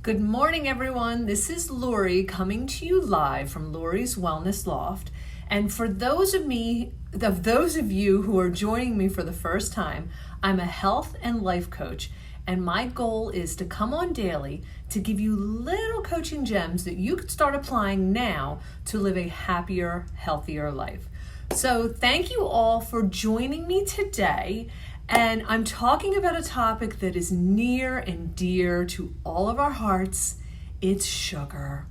Good morning, everyone. This is Lori coming to you live from Lori's Wellness Loft. And for those of you who are joining me for the first time, I'm a health and life coach, and my goal is to come on daily to give you little coaching gems that you could start applying now to live a happier, healthier life. So thank you all for joining me today. And I'm talking about a topic that is near and dear to all of our hearts. It's sugar.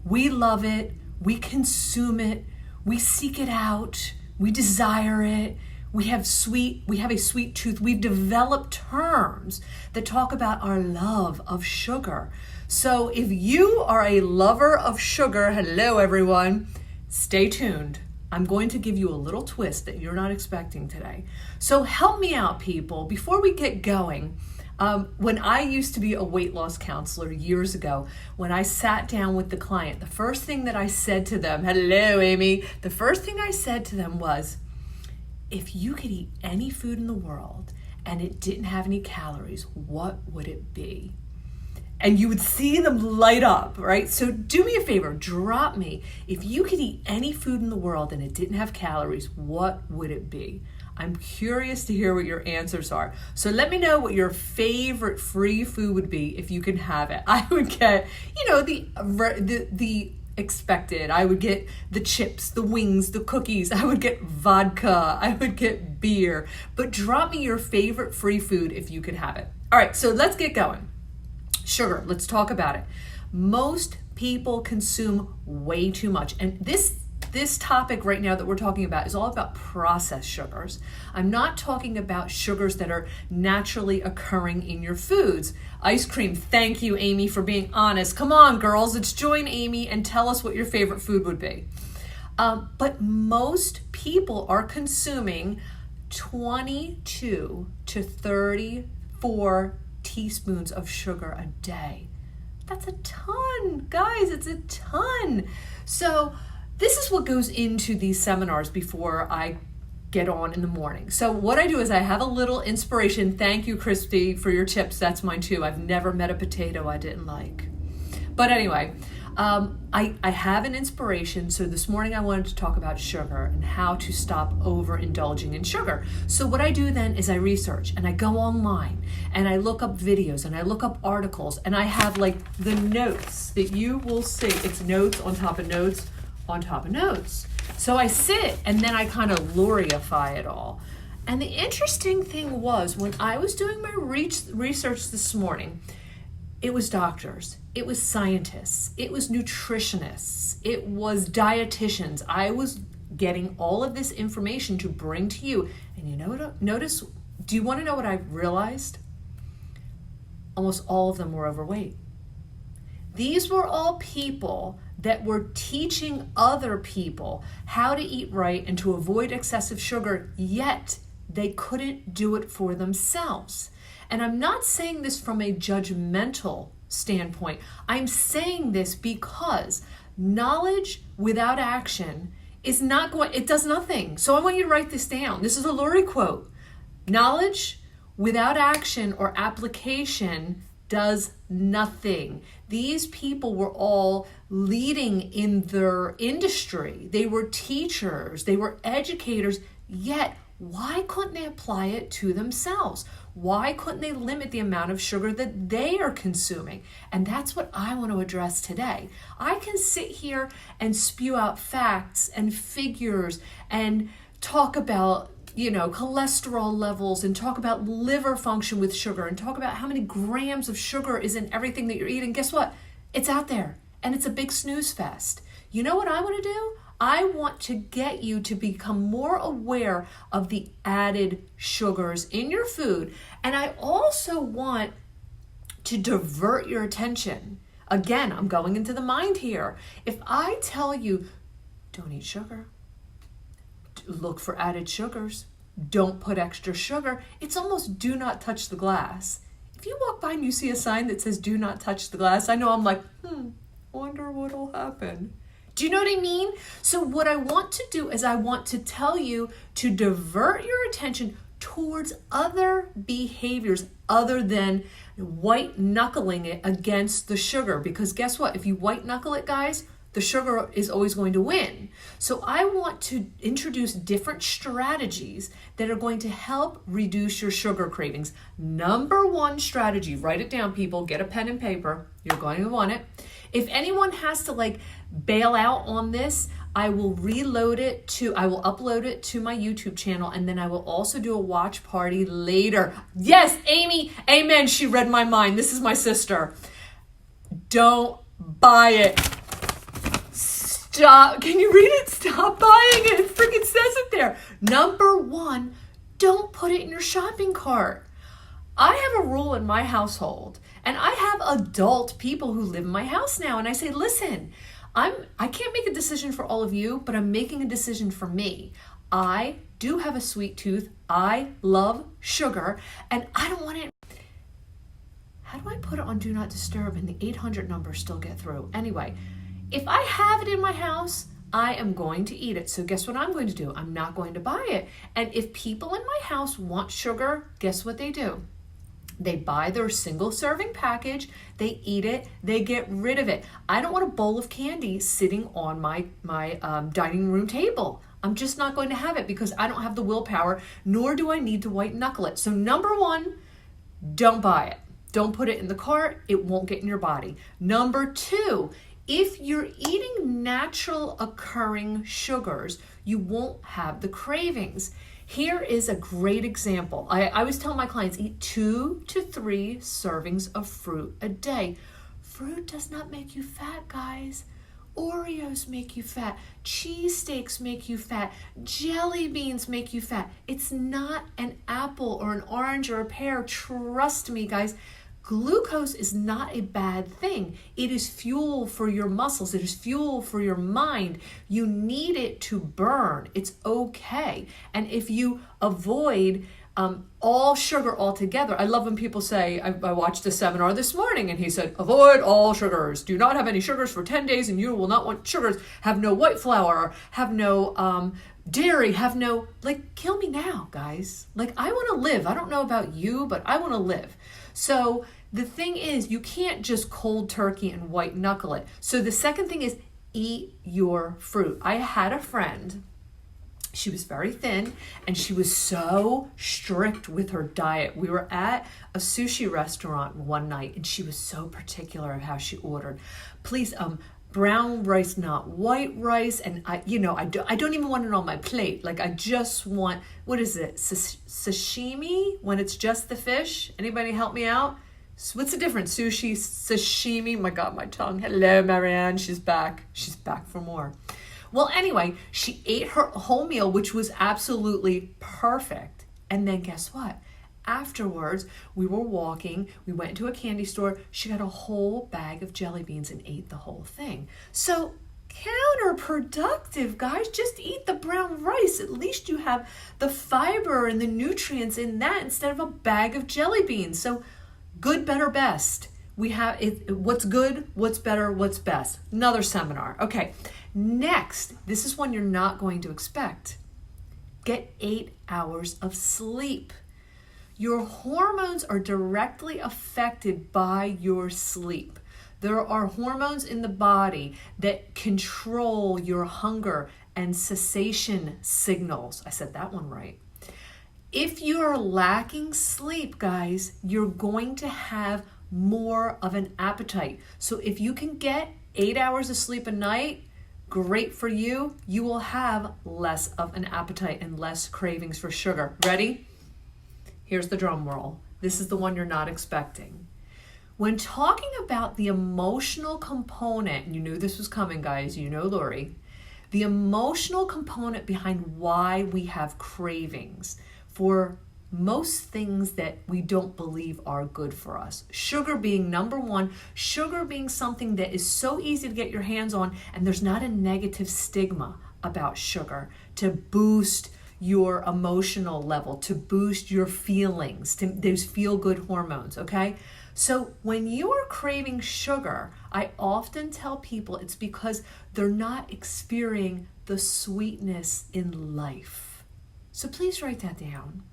We love it, we consume it, we seek it out, we desire it. We have a sweet tooth. We've developed terms that talk about our love of sugar. So if you are a lover of sugar, hello everyone, stay tuned. I'm going to give you a little twist that you're not expecting today. So help me out, people. Before we get going, when I used to be a weight loss counselor years ago, when I sat down with the client, the first thing that I said to them, hello, Amy, the first thing I said to them was, if you could eat any food in the world and it didn't have any calories, what would it be? And you would see them light up, right? So do me a favor, drop me. If you could eat any food in the world and it didn't have calories, what would it be? I'm curious to hear what your answers are. So let me know what your favorite free food would be if you can have it. I would get, the expected. I would get the chips, the wings, the cookies. I would get vodka. I would get beer. But drop me your favorite free food if you could have it. All right, so let's get going. Sugar, let's talk about it. Most people consume way too much. And this topic right now that we're talking about is all about processed sugars. I'm not talking about sugars that are naturally occurring in your foods. Ice cream, thank you, Amy, for being honest. Come on, girls, let's join Amy and tell us what your favorite food would be. But most people are consuming 22 to 34 teaspoons of sugar a day. That's a ton, guys, it's a ton. So this is what goes into these seminars before I get on in the morning. So what I do is I have a little inspiration. Thank you, Christy, for your chips. That's mine too. I've never met a potato I didn't like. But anyway, I have an inspiration. So this morning I wanted to talk about sugar and how to stop overindulging in sugar. So what I do then is I research and I go online and I look up videos and I look up articles and I have like the notes that you will see. It's notes on top of notes on top of notes. So I sit and then I kind of Lorify it all. And the interesting thing was when I was doing my research this morning, it was doctors, it was scientists, it was nutritionists, it was dietitians. I was getting all of this information to bring to you. And you know what? Notice, do you want to know what I realized? Almost all of them were overweight. These were all people that were teaching other people how to eat right and to avoid excessive sugar, yet they couldn't do it for themselves. And I'm not saying this from a judgmental standpoint. I'm saying this because knowledge without action is not going, it does nothing. So I want you to write this down. This is a Lori quote. Knowledge without action or application does nothing. These people were all leading in their industry. They were teachers, they were educators, yet why couldn't they apply it to themselves? Why couldn't they limit the amount of sugar that they are consuming? And that's what I want to address today. I can sit here and spew out facts and figures and talk about cholesterol levels and talk about liver function with sugar and talk about how many grams of sugar is in everything that you're eating. Guess what? It's out there and it's a big snooze fest. You know what I want to do? I want to get you to become more aware of the added sugars in your food. And I also want to divert your attention. Again, I'm going into the mind here. If I tell you, don't eat sugar, look for added sugars, don't put extra sugar, it's almost do not touch the glass. If you walk by and you see a sign that says do not touch the glass, I know I'm like, wonder what'll happen. Do you know what I mean? So what I want to do is I want to tell you to divert your attention towards other behaviors other than white knuckling it against the sugar, because guess what? If you white knuckle it, guys, the sugar is always going to win. So I want to introduce different strategies that are going to help reduce your sugar cravings. Number one strategy, write it down, people, get a pen and paper. You're going to want it. If anyone has to like bail out on this, I will upload it to my YouTube channel, and then I will also do a watch party later. Yes, Amy, amen. She read my mind. This is my sister. Don't buy it. Stop. Can you read it? Stop buying it. It freaking says it there. Number one, don't put it in your shopping cart. I have a rule in my household, and I have adult people who live in my house now, and I say, listen, I can't make a decision for all of you, but I'm making a decision for me. I do have a sweet tooth. I love sugar, and I don't want it. How do I put it on Do Not Disturb and the 800 numbers still get through? Anyway, if I have it in my house, I am going to eat it. So guess what I'm going to do? I'm not going to buy it. And if people in my house want sugar, guess what they do? They buy their single serving package, they eat it, they get rid of it. I don't want a bowl of candy sitting on my dining room table. I'm just not going to have it because I don't have the willpower, nor do I need to white knuckle it. So number one, don't buy it. Don't put it in the cart. It won't get in your body. Number two, if you're eating natural occurring sugars, you won't have the cravings. Here is a great example. I always tell my clients, eat 2 to 3 servings of fruit a day. Fruit does not make you fat, guys. Oreos make you fat. Cheesesteaks make you fat. Jelly beans make you fat. It's not an apple or an orange or a pear. Trust me, guys. Glucose is not a bad thing. It is fuel for your muscles. It is fuel for your mind. You need it to burn. It's okay. And if you avoid all sugar altogether, I love when people say, I watched a seminar this morning and he said, avoid all sugars. Do not have any sugars for 10 days and you will not want sugars. Have no white flour, have no dairy, have no, like, kill me now, guys. Like, I want to live. I don't know about you, but I want to live. So the thing is, you can't just cold turkey and white knuckle it. So the second thing is eat your fruit. I had a friend, she was very thin and she was so strict with her diet. We were at a sushi restaurant one night and she was so particular of how she ordered. Please, brown rice, not white rice. And I don't even want it on my plate. Like I just want, what is it? Sashimi when it's just the fish? Anybody help me out? What's the difference? Sushi, sashimi. My God, my tongue. Hello, Marianne. She's back. She's back for more. Well, anyway, she ate her whole meal, which was absolutely perfect. And then guess what? Afterwards, we were walking, we went to a candy store, she got a whole bag of jelly beans and ate the whole thing. So counterproductive, guys. Just eat the brown rice. At least you have the fiber and the nutrients in that instead of a bag of jelly beans. So good, better, best. We have it, what's good, what's better, what's best. Another seminar. Okay, next, this is one you're not going to expect. Get 8 hours of sleep. Your hormones are directly affected by your sleep. There are hormones in the body that control your hunger and cessation signals. I said that one right. If you're lacking sleep, guys, you're going to have more of an appetite. So if you can get 8 hours of sleep a night, great for you. You will have less of an appetite and less cravings for sugar. Ready? Here's the drum roll. This is the one you're not expecting. When talking about the emotional component, and you knew this was coming, guys, you know Lori, the emotional component behind why we have cravings for most things that we don't believe are good for us. Sugar being number one, sugar being something that is so easy to get your hands on, and there's not a negative stigma about sugar to boost your emotional level, to boost your feelings, to those feel-good hormones, okay? So when you are craving sugar, I often tell people it's because they're not experiencing the sweetness in life. So please write that down.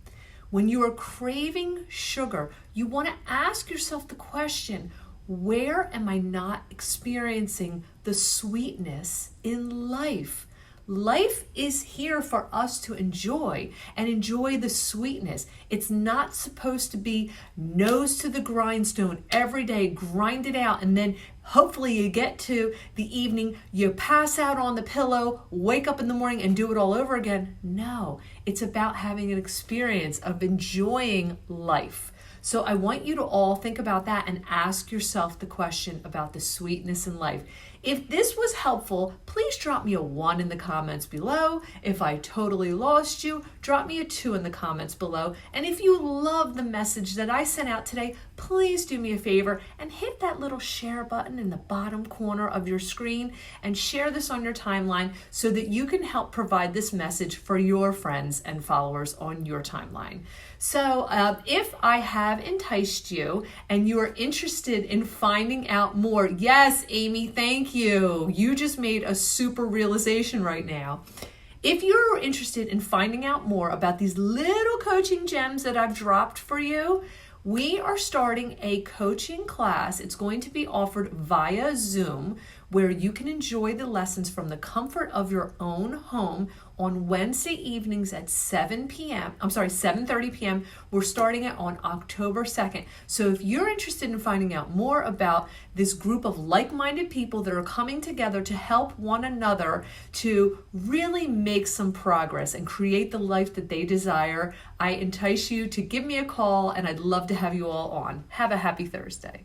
When you are craving sugar, you want to ask yourself the question, where am I not experiencing the sweetness in life? Life is here for us to enjoy and enjoy the sweetness. It's not supposed to be nose to the grindstone every day, grind it out, and then hopefully you get to the evening, you pass out on the pillow, wake up in the morning and do it all over again. No, it's about having an experience of enjoying life. So I want you to all think about that and ask yourself the question about the sweetness in life. If this was helpful, please drop me a 1 in the comments below. If I totally lost you, drop me a 2 in the comments below. And if you love the message that I sent out today, please do me a favor and hit that little share button in the bottom corner of your screen and share this on your timeline so that you can help provide this message for your friends and followers on your timeline. So if I have enticed you and you are interested in finding out more, yes, Amy, thank you. You just made a super realization right now. If you're interested in finding out more about these little coaching gems that I've dropped for you, we are starting a coaching class. It's going to be offered via Zoom, where you can enjoy the lessons from the comfort of your own home on Wednesday evenings at 7:30 p.m. We're starting it on October 2nd. So if you're interested in finding out more about this group of like-minded people that are coming together to help one another to really make some progress and create the life that they desire, I entice you to give me a call, and I'd love to have you all on. Have a happy Thursday.